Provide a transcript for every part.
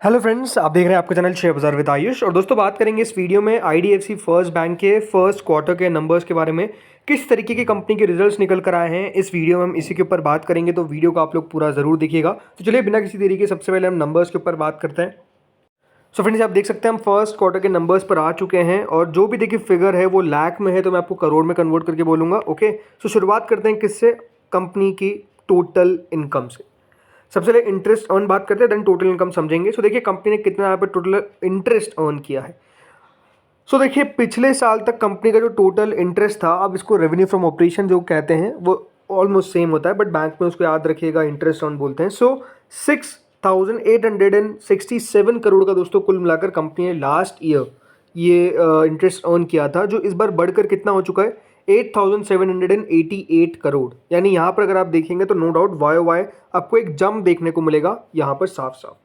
Hello friends, आप देख रहे हैं आपका चैनल शेयर बाजार विद आयुष। और दोस्तों बात करेंगे इस वीडियो में आईडीएफसी फर्स्ट बैंक के फर्स्ट क्वार्टर के नंबर्स के बारे में। किस तरीके की कंपनी के रिजल्ट्स निकल कर आए हैं इस वीडियो में हम इसी के ऊपर बात करेंगे, तो वीडियो को आप लोग पूरा ज़रूर देखिएगा। तो चलिए बिना किसी देरी के सबसे पहले हम नंबर्स के ऊपर बात करते हैं। सो फ्रेंड्स, आप देख सकते हैं हम फर्स्ट क्वार्टर के नंबर्स पर आ चुके हैं और जो भी देखिए फिगर है वो लाख में है, तो मैं आपको करोड़ में कन्वर्ट करके बोलूँगा। ओके, सो शुरुआत करते हैं किससे? कंपनी की टोटल इनकम से। सबसे पहले इंटरेस्ट अर्न बात करते हैं, देन टोटल इनकम समझेंगे। सो देखिए कंपनी ने कितना यहाँ पर टोटल इंटरेस्ट अर्न किया है। सो देखिए पिछले साल तक कंपनी का जो टोटल इंटरेस्ट था, अब इसको रेवेन्यू फ्रॉम ऑपरेशन जो कहते हैं वो ऑलमोस्ट सेम होता है, बट बैंक में उसको याद रखिएगा इंटरेस्ट अर्न बोलते हैं। सो 6,867 करोड़ का दोस्तों कुल मिलाकर कंपनी ने लास्ट ईयर ये इंटरेस्ट अर्न किया था, जो इस बार बढ़कर कितना हो चुका है? 8,788 करोड़। यानी यहाँ पर अगर आप देखेंगे तो नो डाउट वाई आपको एक जंप देखने को मिलेगा यहाँ पर साफ साफ।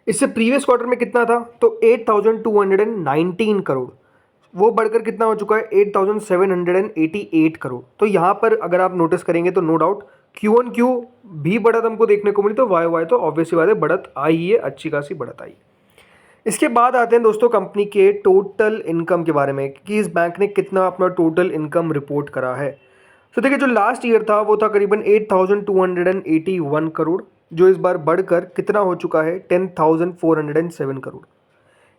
इससे प्रीवियस क्वार्टर में कितना था? तो 8,219 करोड़, वो बढ़कर कितना हो चुका है? 8,788 करोड़। तो यहाँ पर अगर आप नोटिस करेंगे तो no doubt Q on Q भी बढ़त हमको देखने को मिली, तो वाई तो ऑब्वियसली बात है बढ़त आई है, अच्छी खासी बढ़त आई है। इसके बाद आते हैं दोस्तों कंपनी के टोटल इनकम के बारे में कि इस बैंक ने कितना अपना टोटल इनकम रिपोर्ट करा है। तो देखिए जो लास्ट ईयर था वो था करीबन 8,281 करोड़, जो इस बार बढ़कर कितना हो चुका है? 10,407 करोड़।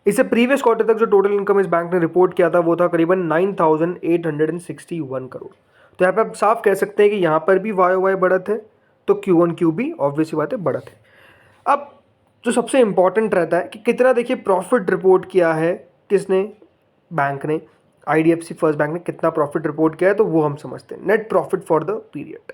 इससे प्रीवियस क्वार्टर तक जो टोटल इनकम इस बैंक ने रिपोर्ट किया था वो था करीबन 9,861 करोड़। तो यहाँ पे आप साफ कह सकते हैं कि यहाँ पर भी वाई बढ़त है, तो क्यू ऑन क्यू भी ऑब्वियसली बात है बढ़त है। अब जो सबसे इंपॉर्टेंट रहता है कि कितना देखिए प्रॉफिट रिपोर्ट किया है किसने? बैंक ने। आईडीएफसी फर्स्ट बैंक ने कितना प्रॉफिट रिपोर्ट किया है, तो वो हम समझते हैं। Net profit for the period.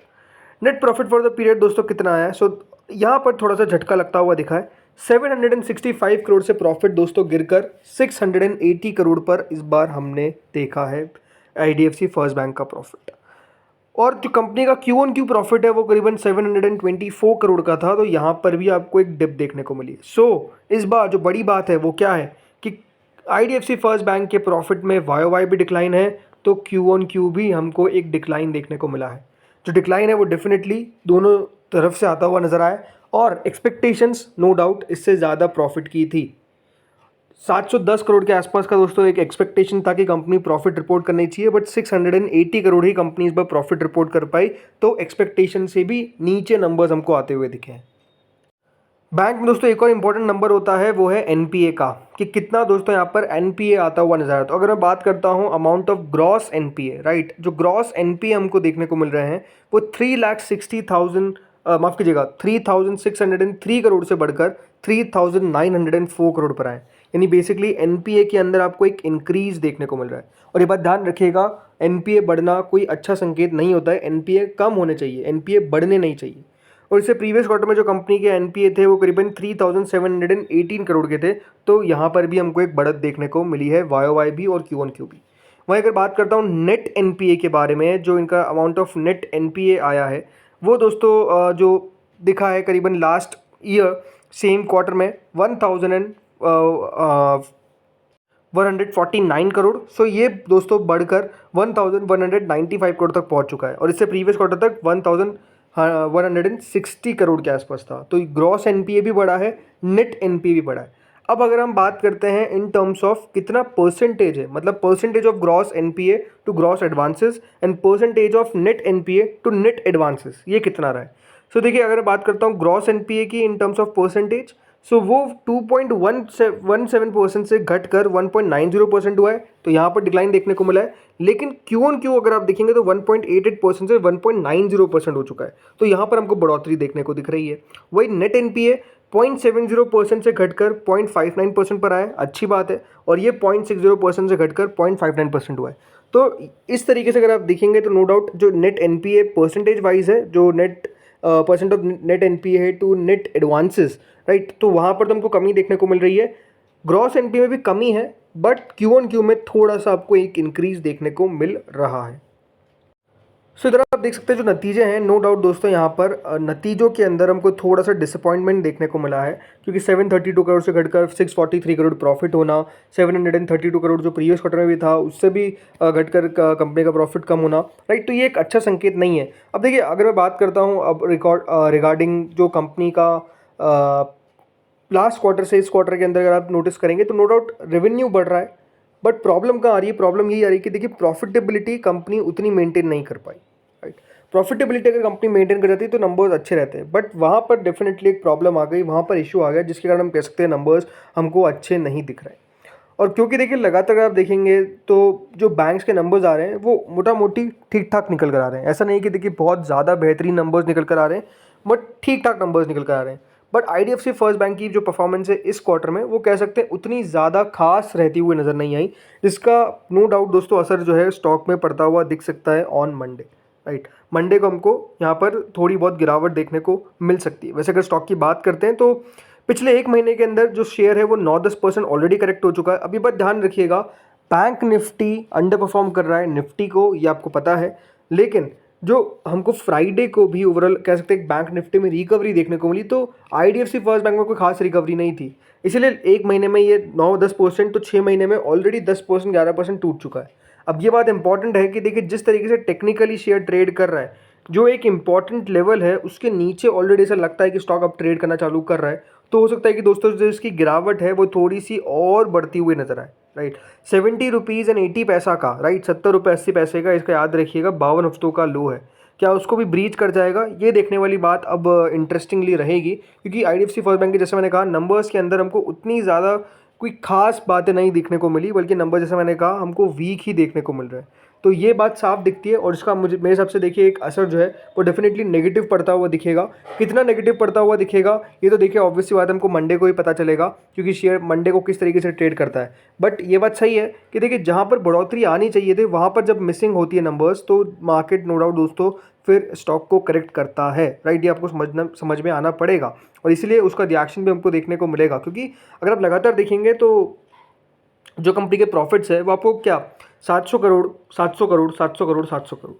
Net profit for the period दोस्तों कितना आया है? सो यहाँ पर थोड़ा सा झटका लगता हुआ दिखा है। 765 करोड़ से प्रॉफिट दोस्तों गिरकर 680 करोड़ पर इस बार हमने देखा है आईडीएफसी फर्स्ट बैंक का प्रॉफिट। और जो कंपनी का क्यू ऑन क्यू प्रॉफिट है वो करीबन 724 करोड़ का था, तो यहाँ पर भी आपको एक डिप देखने को मिली। सो इस बार जो बड़ी बात है वो क्या है कि आईडीएफसी फर्स्ट बैंक के प्रॉफिट में वाई भी डिक्लाइन है, तो क्यू ऑन क्यू भी हमको एक डिक्लाइन देखने को मिला है। जो डिक्लाइन है वो डेफिनेटली दोनों तरफ से आता हुआ नजर आया, और एक्सपेक्टेशंस नो डाउट इससे ज़्यादा प्रॉफिट की थी। 710 करोड़ के आसपास का दोस्तों एक एक्सपेक्टेशन था कि कंपनी प्रॉफिट रिपोर्ट करनी चाहिए, बट 680 करोड़ ही कंपनी इस बार प्रॉफिट रिपोर्ट कर पाई, तो एक्सपेक्टेशन से भी नीचे नंबर्स हमको आते हुए दिखे हैं। बैंक में दोस्तों एक और इंपॉर्टेंट नंबर होता है, वो है एनपीए का, कि कितना दोस्तों यहाँ पर एनपीए आता हुआ नजर आता है। तो अगर मैं बात करता हूँ amount of gross NPA, right, जो ग्रॉस एनपीए हमको देखने को मिल रहे हैं वो 3,60,000 माफ़ कीजिएगा 3,603 करोड़ से बढ़कर 3,904 करोड़ पर आए। यानी बेसिकली एनपीए के अंदर आपको एक इंक्रीज देखने को मिल रहा है। और ये बात ध्यान रखिएगा, एनपीए बढ़ना कोई अच्छा संकेत नहीं होता है, एनपीए कम होने चाहिए, एनपीए बढ़ने नहीं चाहिए। और इससे प्रीवियस क्वार्टर में जो कंपनी के एनपीए थे वो करीबन 3,718 करोड़ के थे, तो यहाँ पर भी हमको एक बढ़त देखने को मिली है, वाई भी और क्यू ऑन क्यू भी। वहीं अगर बात करता हूँ नेट एनपीए के बारे में, जो इनका अमाउंट ऑफ नेट एनपीए आया है वो दोस्तों जो दिखा है करीबन लास्ट ईयर सेम क्वार्टर में 1,149 करोड़। सो ये दोस्तों बढ़कर 1,195 करोड़ तक पहुंच चुका है, और इससे प्रीवियस क्वार्टर तक 1,160 करोड़ के आसपास था। तो ग्रॉस एनपीए भी बढ़ा है, नेट एनपीए भी बढ़ा है। अब अगर हम बात करते हैं इन टर्म्स ऑफ कितना परसेंटेज है, मतलब percentage of gross NPA to gross advances and percentage of net NPA to net advances, ये कितना रहा है। सो देखिए अगर बात करता हूँ ग्रॉस एनपीए की इन टर्म्स ऑफ परसेंटेज, सो वो 2.17% से घटकर 1.90% हुआ है, तो यहाँ पर डिक्लाइन देखने को मिला है। लेकिन क्यू ऑन क्यू अगर आप देखेंगे तो 1.88% से 1.90% हो चुका है, तो यहाँ पर हमको बढ़ोतरी देखने को दिख रही है। वही नेट एनपीए 0.70% से घटकर 0.59% पर आया, अच्छी बात है, और ये 0.60% से घटकर 0.59% हुआ है। तो इस तरीके से अगर आप देखेंगे तो नो डाउट जो नेट एनपीए परसेंटेज वाइज है, जो net percent of net NPA है टू नेट एडवांसेस, राइट, तो वहाँ पर तो हमको कमी देखने को मिल रही है। ग्रॉस एनपीए में भी कमी है, बट क्यू ऑन क्यू में थोड़ा सा आपको एक इंक्रीज देखने को मिल रहा है। सो इधर आप देख सकते हैं जो नतीजे हैं, नो डाउट दोस्तों यहाँ पर नतीजों के अंदर हमको थोड़ा सा डिसअपॉइंटमेंट देखने को मिला है, क्योंकि 732 करोड़ से घटकर 643 करोड़ प्रॉफिट होना, 732 करोड़ जो प्रीवियस क्वार्टर में भी था उससे भी घटकर कंपनी का प्रॉफिट कम होना, राइट, तो ये एक अच्छा संकेत नहीं है। अब देखिए अगर मैं बात करता हूँ अब रिगार्डिंग जो कंपनी का लास्ट क्वार्टर से इस क्वार्टर के अंदर अगर आप नोटिस करेंगे तो नो डाउट रेवेन्यू बढ़ रहा है, बट प्रॉब्लम कहाँ आ रही है? प्रॉब्लम यही आ रही है कि देखिए प्रॉफिटेबिलिटी कंपनी उतनी मेंटेन नहीं कर पाई, राइट। प्रॉफिटेबिलिटी अगर कंपनी मेंटेन कर जाती है तो नंबर्स अच्छे रहते हैं, बट वहाँ पर डेफिनेटली एक प्रॉब्लम आ गई, वहाँ पर इशू आ गया, जिसके कारण हम कह सकते हैं नंबर्स हमको अच्छे नहीं दिख रहे। और क्योंकि देखिए लगातार अगर आप देखेंगे तो जो बैंक्स के नंबर्स आ रहे हैं वो मोटा मोटी ठीक ठाक निकल कर आ रहे हैं। ऐसा नहीं कि देखिए बहुत ज़्यादा बेहतरीन नंबर्स निकल कर आ रहे हैं, बट ठीक ठाक नंबर्स निकल कर आ रहे हैं। बट IDFC फर्स्ट बैंक की जो परफॉर्मेंस है इस क्वार्टर में वो कह सकते हैं उतनी ज़्यादा खास रहती हुई नज़र नहीं आई, जिसका नो डाउट दोस्तों असर जो है स्टॉक में पड़ता हुआ दिख सकता है ऑन मंडे, राइट। मंडे को हमको यहाँ पर थोड़ी बहुत गिरावट देखने को मिल सकती है। वैसे अगर स्टॉक की बात करते हैं तो पिछले एक महीने के अंदर जो शेयर है वो 9-10% ऑलरेडी करेक्ट हो चुका है। अभी बात ध्यान रखिएगा, बैंक निफ्टी अंडर परफॉर्म कर रहा है निफ्टी को, ये आपको पता है, लेकिन जो हमको फ्राइडे को भी ओवरऑल कह सकते हैं बैंक निफ्टी में रिकवरी देखने को मिली, तो IDFC फर्स्ट बैंक में कोई खास रिकवरी नहीं थी। इसीलिए एक महीने में ये 9-10%, तो 6 महीने में ऑलरेडी 10% 11% टूट चुका है। अब ये बात इंपॉर्टेंट है कि देखिए जिस तरीके से टेक्निकली शेयर ट्रेड कर रहा है, जो एक इंपॉर्टेंट लेवल है उसके नीचे ऑलरेडी ऐसा लगता है कि स्टॉक अब ट्रेड करना चालू कर रहा है, तो हो सकता है कि दोस्तों जो इसकी गिरावट है वो थोड़ी सी और बढ़ती हुई नजर आए, राइट। 70 रुपीज़ एंड 80 पैसा का, राइट, 70 रुपये 80 पैसे का, इसका याद रखिएगा 52 हफ्तों का लो है। क्या उसको भी ब्रीच कर जाएगा, ये देखने वाली बात अब इंटरेस्टिंगली रहेगी, क्योंकि IDFC फर्स्ट बैंक के जैसे मैंने कहा नंबर्स के अंदर हमको उतनी ज़्यादा कोई खास बातें नहीं दिखने को मिली, बल्कि नंबर जैसे मैंने कहा हमको वीक ही देखने को मिल रहा है। तो ये बात साफ दिखती है, और इसका मुझे मेरे हिसाब से देखिए एक असर जो है वो डेफिनेटली नेगेटिव पड़ता हुआ दिखेगा। कितना नेगेटिव पड़ता हुआ दिखेगा ये तो देखिए ऑब्वियस सी बात है, हमको मंडे को ही पता चलेगा, क्योंकि शेयर मंडे को किस तरीके से ट्रेड करता है। बट ये बात सही है कि देखिए जहाँ पर बढ़ोतरी आनी चाहिए थी वहाँ पर जब मिसिंग होती है नंबर्स, तो मार्केट नो डाउट दोस्तों फिर स्टॉक को करेक्ट करता है, राइट। ये आपको समझ में आना पड़ेगा, और इसीलिए उसका रिएक्शन भी हमको देखने को मिलेगा। क्योंकि अगर आप लगातार देखेंगे तो जो कंपनी के प्रॉफिट्स है वो आपको क्या 700 करोड़ 700 करोड़ 700 करोड़ 700 करोड़,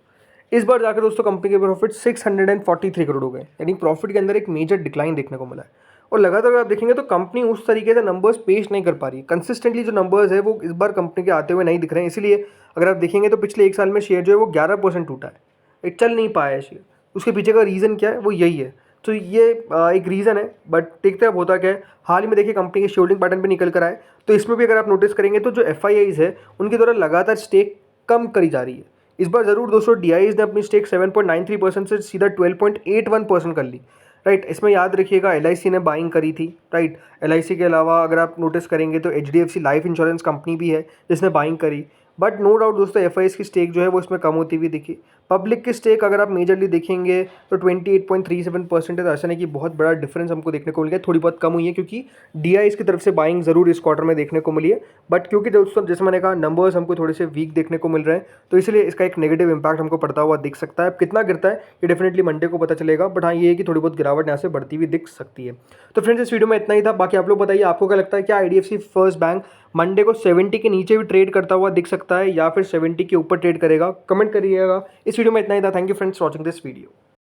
इस बार जाकर दोस्तों कंपनी के प्रॉफिट 643 करोड़ हो गए, यानी प्रॉफिट के अंदर एक मेजर डिक्लाइन देखने को मिला है। और लगातार आप देखेंगे तो कंपनी उस तरीके से नंबर्स पेश नहीं कर पा रही, कंसिस्टेंटली जो नंबर्स है वो इस बार कंपनी के आते हुए नहीं दिख रहे हैं। इसीलिए अगर आप देखेंगे तो पिछले एक साल में शेयर जो है वो 11% टूटा है, एक चल नहीं पाया है शेयर। उसके पीछे का रीज़न क्या है, वो यही है। तो ये एक रीज़न है, बट देखते हैं अब होता क्या है। हाल ही में देखिए कंपनी के शेयरहोल्डिंग पैटर्न भी निकल कर आए, तो इसमें भी अगर आप नोटिस करेंगे तो जो FIIs है उनके द्वारा लगातार स्टेक कम करी जा रही है। इस बार ज़रूर दोस्तों DIs ने अपनी स्टेक 7.93% से सीधा 12.81% कर ली, राइट। इसमें याद रखिएगा LIC ने बाइंग करी थी, राइट। LIC के अलावा अगर आप नोटिस करेंगे तो HDFC लाइफ इंश्योरेंस कंपनी भी है जिसने बाइंग करी। बट नो डाउट दोस्तों FIs की स्टेक जो है वो इसमें कम होती हुई दिखी। पब्लिक की स्टेक अगर आप मेजरली देखेंगे तो 28.37% है, तो ऐसा नहीं कि बहुत बड़ा डिफरेंस हमको देखने को मिल गया, थोड़ी बहुत कम हुई है, क्योंकि DIs की तरफ से बाइंग ज़रूर इस क्वार्टर में देखने को मिली है। बट क्योंकि दोस्तों जैसे मैंने कहा नंबर्स हमको थोड़े से वीक देखने को मिल रहे हैं, तो इसलिए इसका एक नेगेटिव इंपैक्ट हमको पड़ता हुआ दिख सकता है। अब कितना गिरता है ये डेफिनेटली मंडे को पता चलेगा, बट हाँ ये है कि थोड़ी बहुत गिरावट यहाँ से बढ़ती हुई दिख सकती है। तो फ्रेंड्स इस वीडियो में इतना ही था। बाकी आप लोग बताइए आपको क्या लगता है, क्या IDFC फर्स्ट बैंक मंडे को 70 के नीचे भी ट्रेड करता हुआ दिख सकता है या फिर 70 के ऊपर ट्रेड करेगा? कमेंट करिएगा। इस वीडियो में इतना ही था। Thank you friends for watching this video.